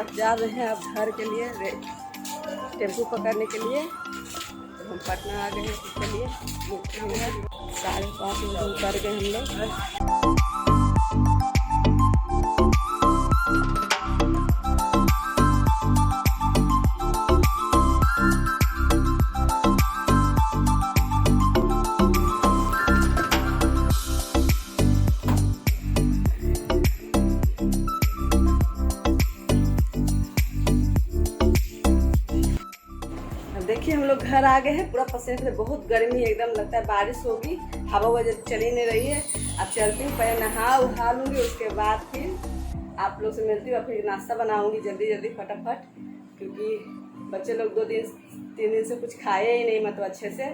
आज जा रहे हैं अब घर के लिए टेम्पू पकड़ने के लिए। तो हम पटना आ गए हैं, इसके लिए मुश्किल है। 5:30 बजे उतर गए हम लोग। देखिए हम लोग घर आ गए हैं, पूरा पसीने से बहुत गर्मी है, एकदम लगता है बारिश होगी, हवा वजह चल ही नहीं रही है। अब चलती हूँ, पहले नहा उहा लूँगी, उसके बाद फिर आप लोग से मिलती हूँ और फिर नाश्ता बनाऊँगी जल्दी जल्दी फटाफट, क्योंकि बच्चे लोग 2-3 दिन से कुछ खाए ही नहीं, मतलब अच्छे से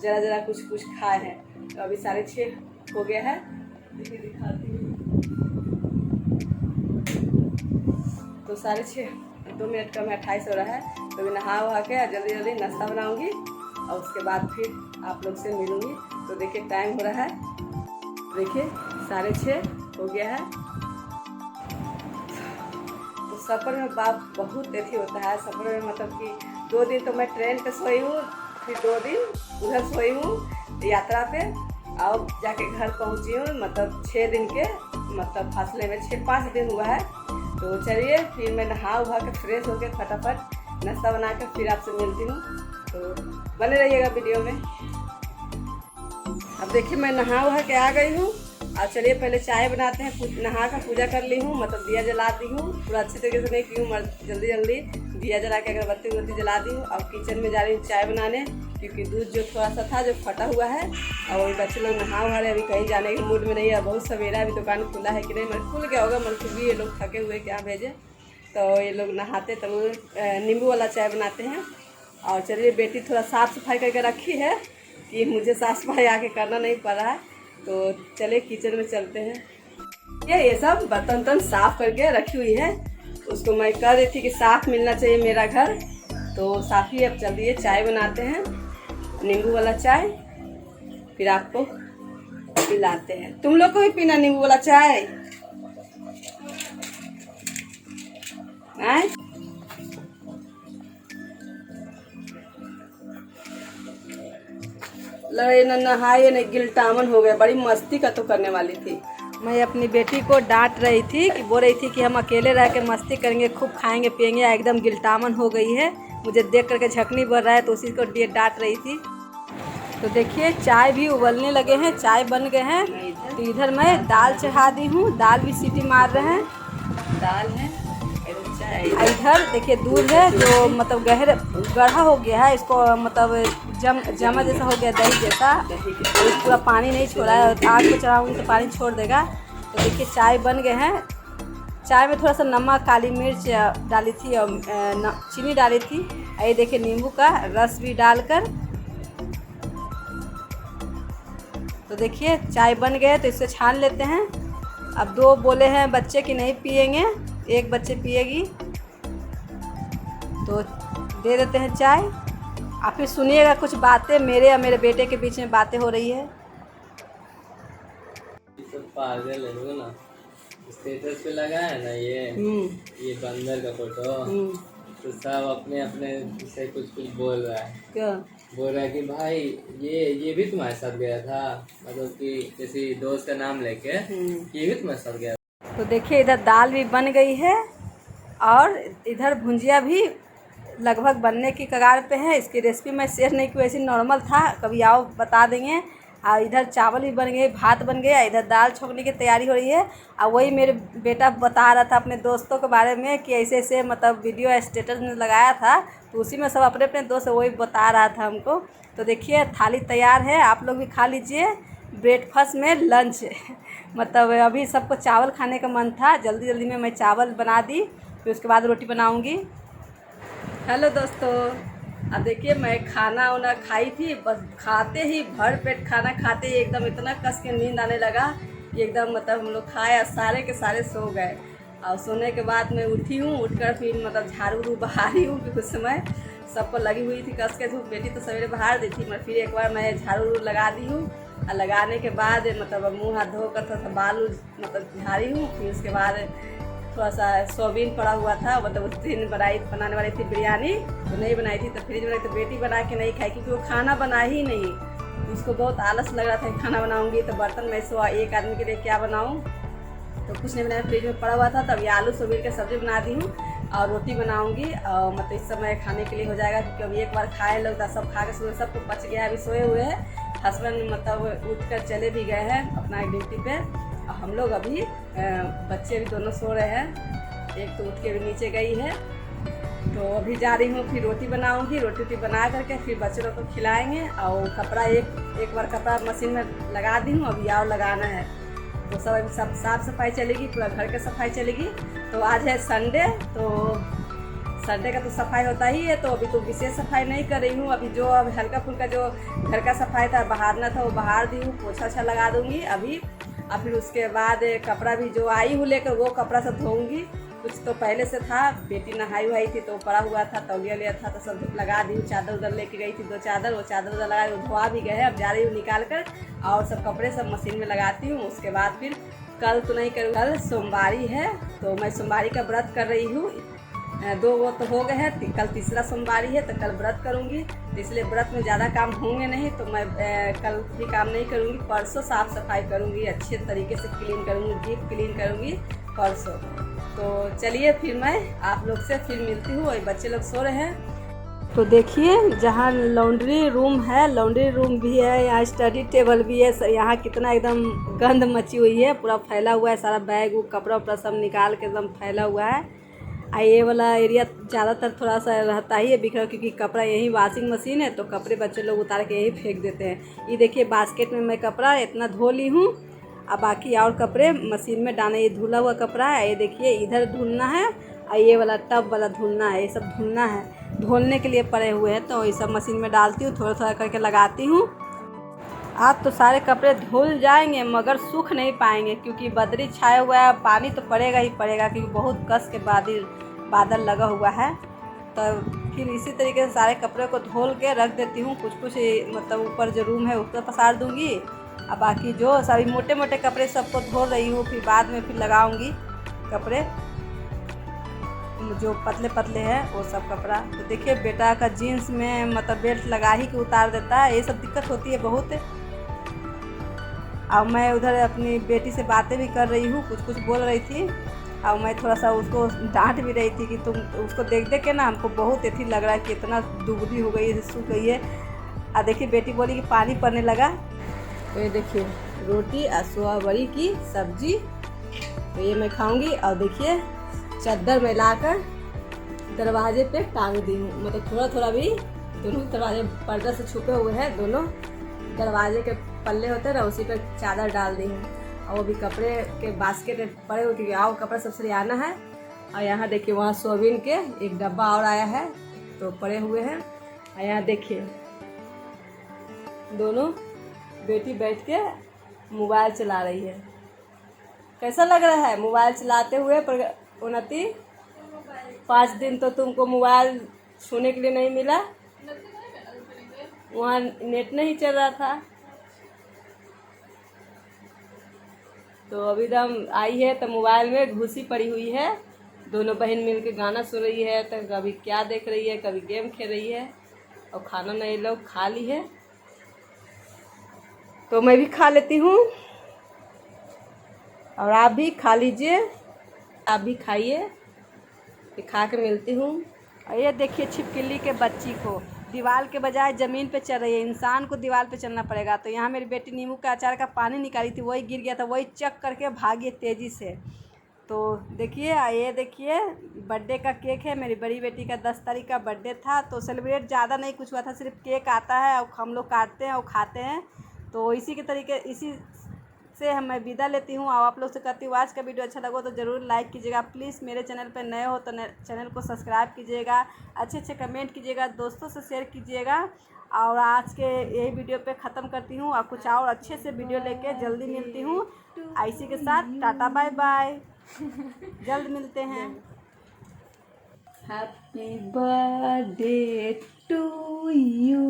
ज़रा कुछ खाए हैं। तो अभी 6:30 हो गया है, देखिए दिखाती हूँ। तो 6:30 2 मिनट का 28 हो रहा है। तो मैं नहा वहा के जल्दी नाश्ता बनाऊंगी और उसके बाद फिर आप लोग से मिलूंगी। तो देखिए टाइम हो रहा है, देखिए 6:30 हो गया है। तो सफ़र में बाप बहुत ऐसी होता है, सफ़र में मतलब कि 2 दिन तो मैं ट्रेन पे सोई हूँ, फिर 2 दिन उधर सोई हूँ यात्रा पे, और जाके घर पहुँची हूँ, मतलब 6 दिन के मतलब फासले में 5 दिन हुआ है। तो चलिए फिर मैं नहा उहा के फ्रेश होकर फटाफट नाश्ता बना कर फिर आपसे मिलती हूँ। तो बने रहिएगा वीडियो में। अब देखिए मैं नहा उहा के आ गई हूँ, और चलिए पहले चाय बनाते हैं। नहा कर पूजा कर ली हूँ, मतलब दिया जला दी हूँ, पूरा अच्छे तरीके से नहीं की हूँ, जल्दी दिया जला के अगरबत्ती जला दी हूँ। और किचन में जा रही हूँ चाय बनाने, क्योंकि दूध जो थोड़ा सा था जो फटा हुआ है, और वही बच्चे लोग नहा उहा रहे, अभी कहीं जाने के मूड में नहीं है। बहुत सवेरा, अभी दुकान खुला है कि नहीं, मतलब खुल गया होगा, मतलब भी ये लोग थके हुए क्या भेजे। तो ये लोग नहाते तो नींबू वाला चाय बनाते हैं। और चलिए बेटी थोड़ा साफ़ सफाई करके रखी है कि मुझे साफ़ सफाई आके करना नहीं पड़ रहा है। तो चलिए किचन में चलते हैं। ये सब बर्तन साफ़ करके रखी हुई है, उसको मैं कह रही थी कि साफ़ मिलना चाहिए मेरा घर, तो साफ़ ही। अब चलिए चाय बनाते हैं, नींबू वाला चाय, फिर आपको पिलाते हैं। तुम लोग को भी पीना नींबू वाला चाय? लड़े न नहाए न गिलटामन हो गए, बड़ी मस्ती का तो करने वाली थी। मैं अपनी बेटी को डांट रही थी कि बोल रही थी कि हम अकेले रह के मस्ती करेंगे, खूब खाएंगे पिएंगे, एकदम गिलटामन हो गई है, मुझे देख करके झकनी भर रहा है, तो उसी को डांट रही थी। तो देखिए चाय भी उबलने लगे हैं, चाय बन गए हैं। तो इधर मैं दाल चढ़ा दी हूँ, दाल भी सीटी मार रहे हैं, दाल है। इधर देखिए दूध है जो मतलब गढ़ा हो गया है, इसको मतलब जमा जैसा हो गया, दही जैसा, पूरा पानी नहीं छोड़ा है। आग पे चढ़ाऊंगी तो पानी छोड़ देगा। तो देखिए चाय बन गए हैं। चाय में थोड़ा सा नमक, काली मिर्च डाली थी और चीनी डाली थी। ये देखिए नींबू का रस भी डालकर। तो देखिए चाय बन गए, तो इसे छान लेते हैं। अब 2 बोले हैं बच्चे कि नहीं पिएंगे, 1 बच्चे पिएगी, तो दे देते हैं चाय। आप फिर सुनिएगा कुछ बातें, मेरे और मेरे बेटे के बीच में बातें हो रही है। सब पागल है लोग ना, स्टेटस पे लगा है ना ये बंदर का फोटो, तो सब अपने से कुछ बोल रहा है। क्या बोल रहा है कि भाई ये भी तुम्हारे साथ गया था, मतलब कि किसी दोस्त का नाम लेके ये भी तुम्हारे साथ गया। तो देखिए इधर दाल भी बन गई है, और इधर भुंजिया भी लगभग बनने की कगार पे है। इसकी रेसिपी मैं शेयर नहीं की, ऐसी नॉर्मल था, कभी आओ बता देंगे। और इधर चावल भी बन गए, भात बन गया, इधर दाल छोंकने की तैयारी हो रही है। और वही मेरे बेटा बता रहा था अपने दोस्तों के बारे में कि ऐसे मतलब वीडियो स्टेटस में लगाया था, तो उसी में सब अपने दोस्त वही बता रहा था हमको। तो देखिए थाली तैयार है, आप लोग भी खा लीजिए ब्रेकफास्ट में लंच। मतलब अभी सबको चावल खाने का मन था, जल्दी में मैं चावल बना दी, फिर उसके बाद रोटी बनाऊंगी। हेलो दोस्तों, अब देखिए मैं खाना वाना खाई थी, बस खाते ही भर पेट खाना खाते ही एकदम इतना कस के नींद आने लगा कि एकदम मतलब हम लोग खाए और सारे के सारे सो गए। और सोने के बाद मैं उठी हूँ, उठकर फिर मतलब झाड़ू बहा रही हूँ, क्योंकि उस समय सबको लगी हुई थी कस के धूप। बेटी तो सवेरे बाहर दी थी, मैं फिर एक बार मैं झाड़ू लगा दी हूँ, और लगाने के बाद मतलब मुँह हाथ धोकर थोड़ा सा बाल मतलब झाड़ी हूँ। फिर उसके बाद थोड़ा सा सोयाबीन पड़ा हुआ था, मतलब उस दिन बनाने वाली थी बिरयानी, तो नहीं बनाई थी, तो फ्रिज में तो बेटी बना के नहीं खाई क्योंकि वो खाना बना ही नहीं। उसको बहुत आलस लग रहा था कि खाना बनाऊंगी तो बर्तन में से एक आदमी के लिए क्या बनाऊं, तो कुछ नहीं बनाया, फ्रिज में पड़ा हुआ था। तब ये आलू सोयाबीन की सब्ज़ी बना दी हूँ और रोटी बनाऊंगी, और मतलब इस समय खाने के लिए हो जाएगा क्योंकि अभी एक बार खाए लोग, सब खा के सुबह सबको पच गया, अभी सोए हुए हैं। हस्बैंड मतलब उठ कर चले भी गए हैं अपना ड्यूटी पे, और हम लोग अभी बच्चे भी दोनों सो रहे हैं, एक तो उठ के भी नीचे गई है। तो अभी जा रही हूँ, फिर रोटी बनाऊंगी, रोटी बना करके फिर बच्चे लोग को खिलाएंगे। और कपड़ा एक बार कपड़ा मशीन में लगा दी हूँ, अभी और लगाना है, तो सब साफ़ सफाई चलेगी, पूरा घर की सफाई चलेगी। तो आज है संडे, तो संडे का तो सफाई होता ही है, तो अभी तो विशेष सफाई नहीं कर रही हूँ। अभी जो अब हल्का फुल्का जो घर का सफाई था, बहारना था, वो बहार दी हूँ, पोछा लगा दूँगी अभी। और फिर उसके बाद कपड़ा भी जो आई हूँ लेकर, वो कपड़ा सब धोऊँगी। कुछ तो पहले से था, बेटी नहाई थी तो पड़ा हुआ था, तौलिया लिया था, तो सब लगा दी हूँ। चादर उधर लेके गई थी 2 चादर, वो चादर उधर लगा, वो धोआ भी गए हैं। अब जा रही हूँ निकाल कर, और सब कपड़े सब मशीन में लगाती हूँ। उसके बाद फिर कल तो नहीं करूँ, कल सोमवारी है, तो मैं सोमवारी का व्रत कर रही हूँ। 2 वो तो हो गए हैं, कल तीसरा सोमवारी है, तो कल व्रत करूँगी। तो इसलिए व्रत में ज़्यादा काम होंगे नहीं, तो मैं कल भी काम नहीं करूँगी। परसों साफ़ सफाई करूँगी, अच्छे तरीके से क्लीन करूँगी, डीप क्लीन करूँगी परसों। तो चलिए फिर मैं आप लोग से फिर मिलती हूँ, बच्चे लोग सो रहे हैं। तो देखिए, जहाँ लॉन्ड्री रूम है, लॉन्ड्री रूम भी है, यहाँ स्टडी टेबल भी है। यहाँ कितना एकदम गंद मची हुई है, पूरा फैला हुआ है, सारा बैग कपड़ा उपड़ा सब निकाल के एकदम फैला हुआ है। ये वाला एरिया ज़्यादातर थोड़ा सा रहता ही है बिखरा, क्योंकि कपड़ा यही वॉशिंग मशीन है, तो कपड़े बच्चे लोग उतार के यही फेंक देते हैं। ये देखिए बास्केट में मैं कपड़ा इतना धो ली हूँ, अब बाकी और कपड़े मशीन में डालना। ये धुला हुआ कपड़ा है, ये देखिए इधर धुलना है, और ये वाला टब वाला धुलना है, ये सब धुलना है, धोने के लिए पड़े हुए हैं। तो ये सब मशीन में डालती हूँ, थोड़ा थोड़ा करके लगाती हूँ। आज तो सारे कपड़े धुल जाएंगे, मगर सूख नहीं पाएंगे क्योंकि बदरी छाया हुआ है, पानी तो पड़ेगा ही पड़ेगा, क्योंकि बहुत कस के बादल लगा हुआ है। तो फिर इसी तरीके से सारे कपड़े को धोल के रख देती हूँ। कुछ मतलब ऊपर जो रूम है ऊपर पसार दूँगी, और बाकी जो सभी मोटे मोटे कपड़े सबको धो रही हूँ, फिर बाद में फिर लगाऊंगी कपड़े जो पतले पतले हैं वो सब कपड़ा। तो देखिए बेटा का जीन्स में मतलब बेल्ट लगा ही के उतार देता है, ये सब दिक्कत होती है बहुत। अब मैं उधर अपनी बेटी से बातें भी कर रही हूँ, कुछ बोल रही थी, और मैं थोड़ा सा उसको डांट भी रही थी कि तुम उसको देख के ना हमको बहुत एथी लग रहा है कि इतना दुबली हो गई है, सूख गई है। और देखिए बेटी बोली कि पानी पड़ने लगा। तो ये देखिए रोटी और सोयाबड़ी की सब्जी, तो ये मैं खाऊंगी। और देखिए चादर में लाकर दरवाजे पे टांग दी हूँ, मतलब थोड़ा थोड़ा भी, दोनों दरवाजे पर्दा से छुपे हुए हैं, दोनों दरवाजे के पल्ले होते हैं ना, उसी पर चादर डाल दी हूँ। और वो भी कपड़े के बास्केट पड़े हुए, क्योंकि आओ कपड़ा सब सरियाना है। और यहाँ देखिए वहाँ सोयाबीन के एक डब्बा और आया है, तो पड़े हुए हैं। और यहाँ देखिए दोनों बेटी बैठ के मोबाइल चला रही है। कैसा लग रहा है मोबाइल चलाते हुए? पर उन्नति 5 दिन तो तुमको मोबाइल छूने के लिए नहीं मिला, वहाँ नेट नहीं चल रहा था। तो अभी दम आई है तो मोबाइल में घुसी पड़ी हुई है, दोनों बहन मिलके गाना सुन रही है, तो कभी क्या देख रही है, कभी गेम खेल रही है। और खाना नहीं लोग खा ली है, तो मैं भी खा लेती हूँ, और आप भी खा लीजिए, आप भी खाइए, फिर खा के मिलती हूँ। और ये देखिए छिपकली के बच्ची को दीवार के बजाय ज़मीन पे चल रही है, इंसान को दीवार पे चलना पड़ेगा। तो यहाँ मेरी बेटी नींबू के अचार का पानी निकाली थी, वही गिर गया था, वही चक करके भागी तेज़ी से। तो देखिए ये देखिए बर्थडे का केक है, मेरी बड़ी बेटी का 10 तारीख का बर्थडे था, तो सेलिब्रेट ज़्यादा नहीं कुछ हुआ था, सिर्फ केक आता है और हम लोग काटते हैं और खाते हैं। तो इसी के तरीके इसी से मैं विदा लेती हूँ, और आप लोग से कहती हूँ आज का वीडियो अच्छा लगा तो ज़रूर लाइक कीजिएगा। प्लीज़ मेरे चैनल पर नए हो तो चैनल को सब्सक्राइब कीजिएगा, अच्छे कमेंट कीजिएगा, दोस्तों से शेयर कीजिएगा। और आज के यही वीडियो पे ख़त्म करती हूँ, और कुछ और अच्छे से वीडियो लेके जल्दी मिलती हूँ। इसी के साथ टाटा बाय बाय, जल्द मिलते हैं। Happy birthday to you.